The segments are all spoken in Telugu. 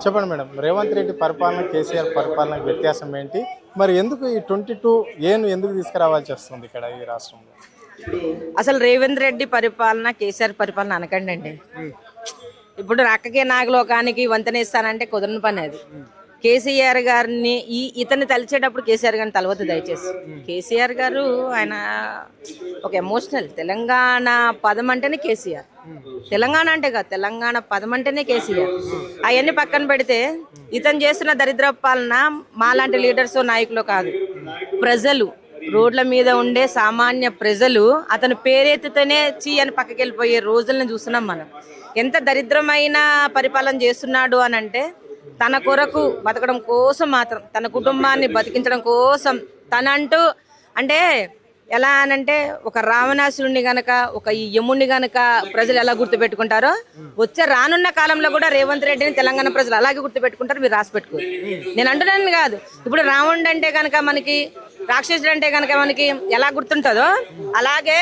చెప్పండి మేడం, రేవంత్ రెడ్డి పరిపాలన కేసీఆర్ పరిపాలనకు వ్యత్యాసం ఏంటి? మరి ఎందుకు ఈ 22 ఏను ఎందుకు తీసుకురావాల్సి వస్తుంది ఇక్కడ ఈ రాష్ట్రంలో? అసలు రేవంత్ రెడ్డి పరిపాలన కేసీఆర్ పరిపాలన అనకండి అండి. ఇప్పుడు అక్కకే నాగలోకానికి వంతనేస్తానంటే కుదరని పని అది. కేసీఆర్ గారిని ఇతన్ని తలిచేటప్పుడు కేసీఆర్ గారిని తలవద్దు దయచేసి. కేసీఆర్ గారు ఆయన ఒక ఎమోషనల్. తెలంగాణ పదం అంటేనే కేసీఆర్. తెలంగాణ అంటే కాదు, తెలంగాణ పదం అంటేనే కేసీఆర్. అవన్నీ పక్కన పెడితే ఇతను చేస్తున్న దరిద్ర పాలన మాలాంటి లీడర్స్ నాయకులు కాదు, ప్రజలు, రోడ్ల మీద ఉండే సామాన్య ప్రజలు అతను పేరెత్తుతూనే చీ అని పక్కకి వెళ్ళిపోయే రోజులను చూస్తున్నాం మనం. ఎంత దరిద్రమైన పరిపాలన చేస్తున్నాడు అని అంటే, తన కొరకు బతకడం కోసం మాత్రం, తన కుటుంబాన్ని బతికించడం కోసం తనంటూ అంటే ఎలా అనంటే, ఒక రావణాసురుణ్ణి గనక ఒక ఈ యముణ్ణి గనక ప్రజలు ఎలా గుర్తుపెట్టుకుంటారో, వచ్చే రానున్న కాలంలో కూడా రేవంత్ రెడ్డిని తెలంగాణ ప్రజలు అలాగే గుర్తుపెట్టుకుంటారు. మీరు రాసి పెట్టుకోరు. నేను అంటున్నాను కాదు, ఇప్పుడు రావణుడు అంటే కనుక మనకి, రాక్షసుడు అంటే కనుక మనకి ఎలా గుర్తుంటుందో అలాగే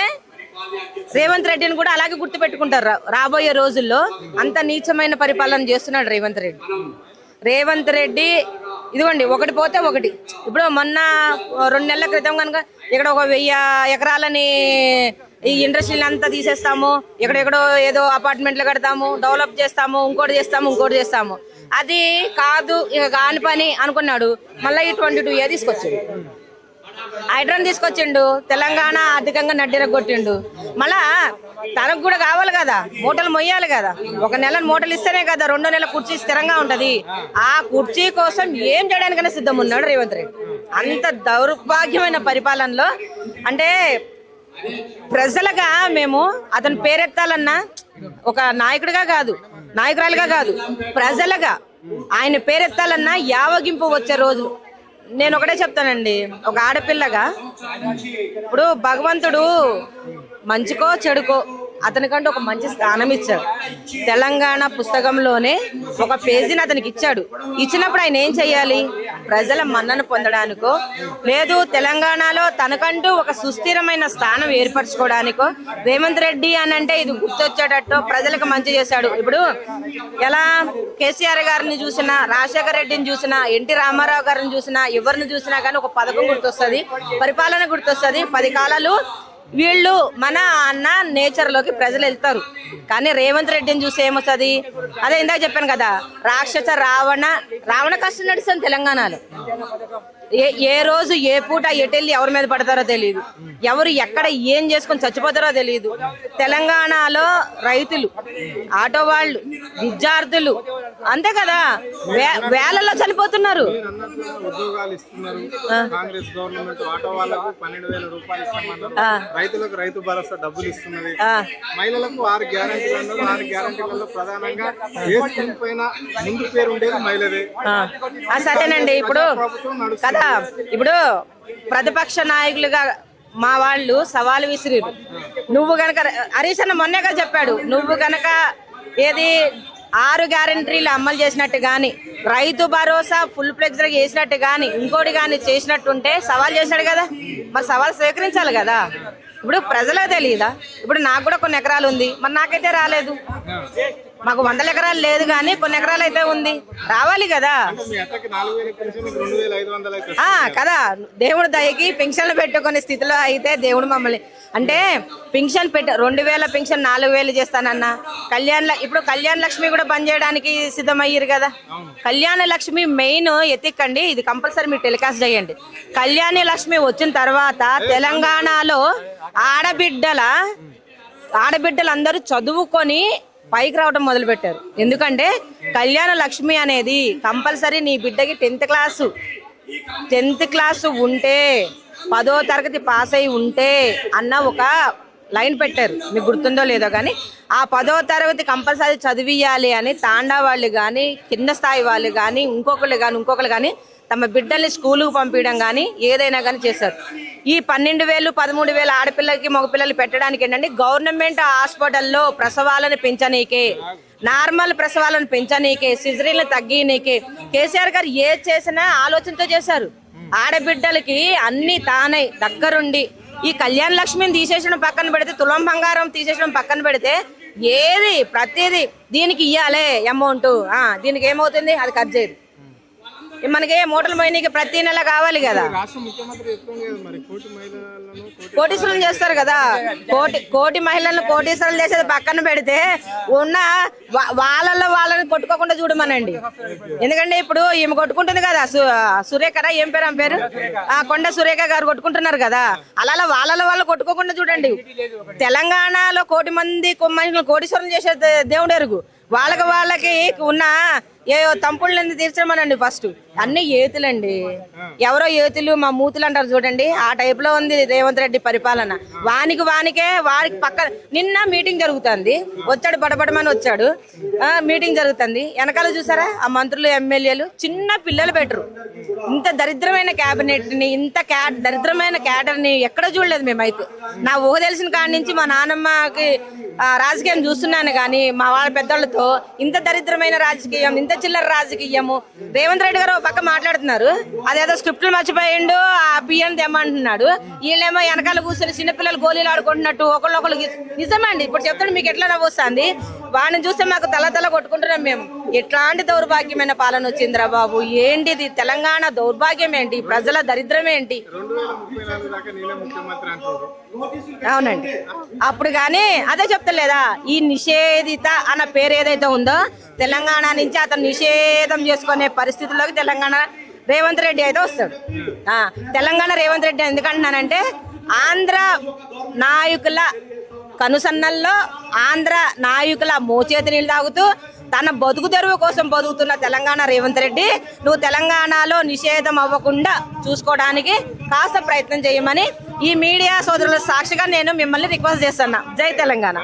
రేవంత్ రెడ్డిని కూడా అలాగే గుర్తు పెట్టుకుంటారు రాబోయే రోజుల్లో. అంత నీచమైన పరిపాలన చేస్తున్నాడు రేవంత్ రెడ్డి. ఇదిగోండి, ఒకటి పోతే ఒకటి. ఇప్పుడు మొన్న 2 నెలల క్రితం కనుక ఇక్కడ ఒక 1000 ఎకరాలని ఈ ఇండస్ట్రీని అంతా తీసేస్తాము, ఎక్కడెక్కడో ఏదో అపార్ట్మెంట్లు కడతాము, డెవలప్ చేస్తాము, ఇంకోటి చేస్తాము. అది కాదు ఇక కాని పని అనుకున్నాడు. మళ్ళీ ఈ 22A తీసుకొచ్చాడు, హైడ్రాన్ తీసుకొచ్చిండు, తెలంగాణ ఆర్థికంగా నడ్డిరగొట్టిండు. మళ్ళా తనకు కూడా కావాలి కదా, మూటలు మొయ్యాలి కదా. 1 నెల మూటలు ఇస్తేనే కదా 2వ నెల కుర్చీ స్థిరంగా ఉంటది. ఆ కుర్చీ కోసం ఏం చేయడానికైనా సిద్ధం ఉన్నాడు రేవంత్ రెడ్డి. అంత దౌర్భాగ్యమైన పరిపాలనలో అంటే ప్రజలుగా మేము అతను పేరెత్తాలన్నా, ఒక నాయకుడిగా కాదు, నాయకురాలుగా కాదు, ప్రజలుగా ఆయన పేరెత్తాలన్నా యావగింపు వచ్చే రోజు. నేను ఒకటే చెప్తానండి, ఒక ఆడపిల్లగా ఇప్పుడు భగవంతుడు మంచికో చెడుకో అతనికంటూ ఒక మంచి స్థానం ఇచ్చాడు. తెలంగాణ పుస్తకంలోనే ఒక పేజీని అతనికి ఇచ్చాడు. ఇచ్చినప్పుడు ఆయన ఏం చెయ్యాలి? ప్రజల మన్నను పొందడానికో, లేదు తెలంగాణలో తనకంటూ ఒక సుస్థిరమైన స్థానం ఏర్పరచుకోవడానికో. రేవంత్ రెడ్డి అని అంటే ఇది గుర్తొచ్చేటట్టు ప్రజలకు మంచి చేశాడు. ఇప్పుడు ఎలా కేసీఆర్ గారిని చూసినా, రాజశేఖర రెడ్డిని చూసినా, ఎన్టీ రామారావు గారిని చూసినా, ఎవరిని చూసినా కానీ ఒక పథకం గుర్తొస్తుంది, పరిపాలన గుర్తొస్తుంది. 10 కాలాలు వీళ్ళు మన అన్న నేచర్లోకి ప్రజలు వెళ్తారు. కానీ రేవంత్ రెడ్డిని చూసి ఏమొస్తుంది? అదే ఇందాక చెప్పాను కదా, రాక్షస రావణ కష్టం నడుస్తుంది తెలంగాణలో. ఏ రోజు ఏ పూట ఎటెళ్ళి ఎవరి మీద పడతారో తెలియదు, ఎవరు ఎక్కడ ఏం చేసుకొని చచ్చిపోతారో తెలియదు. తెలంగాణలో రైతులు, ఆటో వాళ్ళు, విద్యార్థులు అంతే కదా వేలల్లో చనిపోతున్నారు. రైతులకు రైతు భరోసా డబ్బులు ఇస్తున్నది, మహిళలకు 6 గ్యారెంటీలు. 6 గ్యారెంటీలలో ప్రధానంగా ఏ స్కీమ్ పైన ముందు పేరు ఉండేది మహిళదే. సరేనండి, ఇప్పుడు కదా ఇప్పుడు ప్రతిపక్ష నాయకులుగా మా వాళ్ళు సవాలు విసిరిరు. నువ్వు గనక, హరీష్ అన్న మొన్నేగా చెప్పాడు, నువ్వు గనక ఏది 6 గ్యారెంటీలు అమలు చేసినట్టు కానీ, రైతు భరోసా ఫుల్ ఫ్లెక్స్గా చేసినట్టు కానీ, ఇంకోటి కానీ చేసినట్టుంటే సవాల్ చేశాడు కదా, మరి సవాల్ స్వీకరించాలి కదా. ఇప్పుడు ప్రజలకు తెలియదా? ఇప్పుడు నాకు కూడా కొన్ని ఎకరాలు ఉంది, మరి నాకైతే రాలేదు. మాకు 100 ఎకరాలు లేదు కానీ కొన్ని ఎకరాలు అయితే ఉంది, రావాలి కదా. కదా, దేవుడు దయకి పెన్షన్లు పెట్టుకునే స్థితిలో అయితే దేవుడు మమ్మల్ని అంటే పెన్షన్ 2000 పెన్షన్ 4000 చేస్తానన్నా. ఇప్పుడు కళ్యాణ లక్ష్మి కూడా బంద్ చేయడానికి సిద్ధమయ్యారు కదా. కళ్యాణ లక్ష్మి మెయిన్ ఎత్తికండి, ఇది కంపల్సరీ మీరు టెలికాస్ట్ చేయండి. కళ్యాణ లక్ష్మి వచ్చిన తర్వాత తెలంగాణలో ఆడబిడ్డలందరూ చదువుకొని పైకి రావడం మొదలు పెట్టారు. ఎందుకంటే కళ్యాణ లక్ష్మి అనేది కంపల్సరీ నీ బిడ్డకి 10th క్లాసు ఉంటే, 10వ తరగతి పాస్ అయి ఉంటే అన్న ఒక లైన్ పెట్టారు. మీకు గుర్తుందో లేదో కానీ ఆ 10వ తరగతి కంపల్సరీ చదివియాలి అని తాండా వాళ్ళు కానీ, కింద స్థాయి వాళ్ళు కానీ, ఇంకొకరు కానీ తమ బిడ్డల్ని స్కూలుకు పంపించడం కానీ ఏదైనా కానీ చేశారు. ఈ 12,000 13,000 ఆడపిల్లలకి మగపిల్లలు పెట్టడానికి ఏంటంటే గవర్నమెంట్ హాస్పిటల్లో ప్రసవాలను పెంచనీకే, నార్మల్ ప్రసవాలను పెంచనీకే, సిజరీలను తగ్గినీకే కేసీఆర్ గారు ఏ చేసినా ఆలోచనతో చేశారు. ఆడబిడ్డలకి అన్ని తానై దగ్గరుండి ఈ కళ్యాణ లక్ష్మిని తీసేసడం పక్కన పెడితే, తులం బంగారం తీసేసడం పక్కన పెడితే, ఏది ప్రతిదీ దీనికి ఇవ్వాలి అమౌంట్, దీనికి ఏమవుతుంది అది ఖర్చు చేయదు. మనకి మూటలు పోయినకి ప్రతి నెల కావాలి కదా. రాష్ట్ర ముఖ్యమంత్రి చెప్తుంది కదా మరి కోటి మహిళలను కోటీశ్వరులు చేస్తారు కదా. కోటి మహిళలను కోటీశ్వరులు చేసేది పక్కన పెడితే ఉన్న వాళ్ళని కొట్టుకోకుండా చూడమనండి. ఎందుకంటే ఇప్పుడు ఈమె కొట్టుకుంటుంది కదా, సురేఖ ఏం పేరు ఆమె పేరు, కొండ సురేఖ గారు కొట్టుకుంటున్నారు కదా. అలా వాళ్ళు కొట్టుకోకుండా చూడండి. తెలంగాణలో కోటి మంది మహిళలు కోటీశ్వరులు చేసే దేవుడు ఎరుగు. వాళ్ళకి ఉన్న ఏ తంపుళ్ళని తీర్చమనండి. ఫస్ట్ అన్ని ఏతులండి, ఎవరో ఏతులు మా మూతులు అంటారు చూడండి, ఆ టైప్ లో ఉంది రేవంత్ రెడ్డి పరిపాలన. వానికి పక్కన నిన్న మీటింగ్ జరుగుతుంది, వచ్చాడు బడబడమని వచ్చాడు, మీటింగ్ జరుగుతుంది. వెనకాల చూసారా ఆ మంత్రులు ఎమ్మెల్యేలు చిన్న పిల్లలు పెట్టరు. ఇంత దరిద్రమైన క్యాబినెట్ ని, ఇంత దరిద్రమైన క్యాడర్ ని ఎక్కడ చూడలేదు మేమైతే. నా ఊహ తెలిసిన కాడి నుంచి మా నాన్నమ్మకి రాజకీయం చూస్తున్నాను కానీ మా వాళ్ళ పెద్దోళ్ళతో ఇంత దరిద్రమైన రాజకీయం, ఇంత చిల్లర రాజకీయము. రేవంత్ రెడ్డి గారు పక్క మాట్లాడుతున్నారు, అదేదో స్క్రిప్ట్లు మర్చిపోయిండు, ఆ పిఎన్ తెమ్మంటున్నాడు. వీళ్ళేమో వెనకాల కూర్చొని చిన్నపిల్లలు గోళీలు ఆడుకుంటున్నట్టు ఒకళ్ళు నిజమే అండి. ఇప్పుడు చెప్తాడు మీకు ఎట్లా నవ్వొస్తుంది, వాడిని చూస్తే మాకు తల కొట్టుకుంటున్నాం మేము. ఎట్లాంటి దౌర్భాగ్యమైన పాలన వచ్చిందిరా బాబు, ఏంటిది తెలంగాణ దౌర్భాగ్యం ఏంటి, ప్రజల దరిద్రం ఏంటి. 2034 దాకా నేనే ముఖ్యమంత్రి అంటారు. అవునండి, అప్పుడు కానీ అదే చెప్తలేదా, ఈ నిషేధిత అన్న పేరు ఏదైతే ఉందో తెలంగాణ నుంచి అతను నిషేధం చేసుకునే పరిస్థితుల్లోకి తెలంగాణ రేవంత్ రెడ్డి అయితే వస్తాడు. తెలంగాణ రేవంత్ రెడ్డి ఎందుకంటున్నానంటే ఆంధ్ర నాయకుల కనుసన్నల్లో, ఆంధ్ర నాయకుల మోచేతి నీళ్ళు తాగుతూ తన బతుకు తెరువు కోసం బతుకుతున్న తెలంగాణ రేవంత్ రెడ్డి, నువ్వు తెలంగాణలో నిషేధం అవ్వకుండా చూసుకోవడానికి కాస్త ప్రయత్నం చేయమని ఈ మీడియా సోదరుల సాక్షిగా నేను మిమ్మల్ని రిక్వెస్ట్ చేస్తున్నా. జై తెలంగాణ.